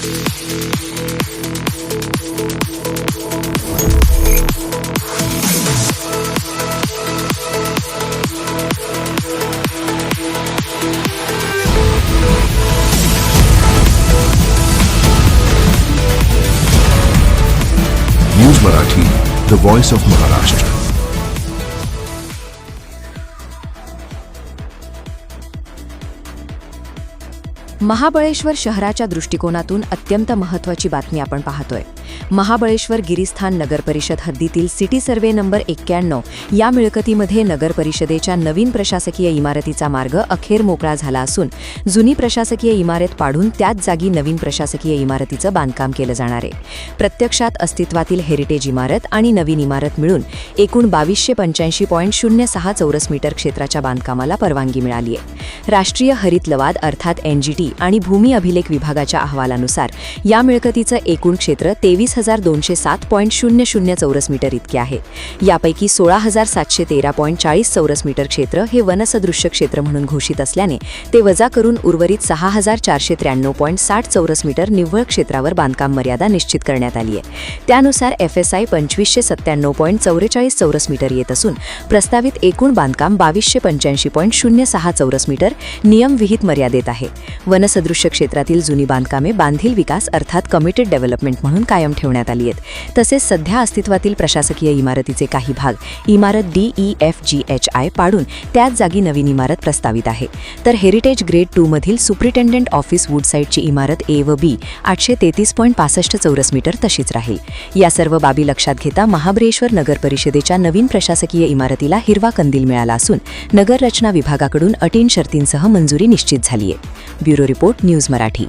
News Marathi, the voice of Maharashtra. Mahabaleshwar शहराच्या दृष्टिकोनातून अत्यंत महत्त्वाची बातमी आपण पाहतोय. महाबळेश्वर गिरीस्थान नगर परिषद हद्दीतील सिटी सर्वे नंबर 91 या मिळकतीमध्ये नगर परिषदेच्या नवीन प्रशासकीय इमारतीचा मार्ग अखेर मोकळा झाला असून जुनी प्रशासकीय इमारत पाडून त्याच जागी नवीन प्रशासकीय इमारतीचं बांधकाम केलं जाणार आहे. प्रत्यक्षात अस्तित्वातील हेरिटेज इमारत आणि नवीन इमारत मिळून एकूण 2285.06 चौरस मीटर क्षेत्राच्या बांधकामाला परवानगी मिळाली आहे. राष्ट्रीय हरित लवाद अर्थात NGT आणि भूमी अभिलेख विभागाच्या अहवालानुसार या मिळकतीचं एकूण क्षेत्र 23,207.00 चौरस मीटर इतके आहे. यापैकी 16,713.40 चौरस मीटर क्षेत्र हे वनसदृश्य क्षेत्र म्हणून घोषित असल्याने ते वजा करून उर्वरित 6,493.60 चौरस मीटर निव्वळ क्षेत्रावर बांधकाम मर्यादा निश्चित करण्यात आली आहे. त्यानुसार FSI 2597.44 चौरस मीटर येत असून प्रस्तावित एकूण बांधकाम 2285.06 चौरस मीटर नियमविहित मर्यादेत आहे. वनसदृश्य क्षेत्रातील जुनी बांधकामे बांधील विकास अर्थात कमिटेड डेव्हलपमेंट म्हणून कायम ठेवण्यात आली आहेत. तसेच सध्या अस्तित्वातील प्रशासकीय इमारतीचे काही भाग इमारत DEFGHI पाडून त्याच जागी नवीन इमारत प्रस्तावित आहे. तर हेरिटेज ग्रेड 2 मधील सुप्रिटेंडेंट ऑफिस वुडसाईडची इमारत A व B 833.65 चौरस मीटर तशीच राहील. या सर्व बाबी लक्षात घेता महाबळेश्वर नगर परिषदेच्या नवीन प्रशासकीय इमारतीला हिरवा कंदील मिळाला असून नगर रचना विभागाकडून अटीं शर्तींसह मंजुरी निश्चित झाली आहे. Bureau report, news Marathi.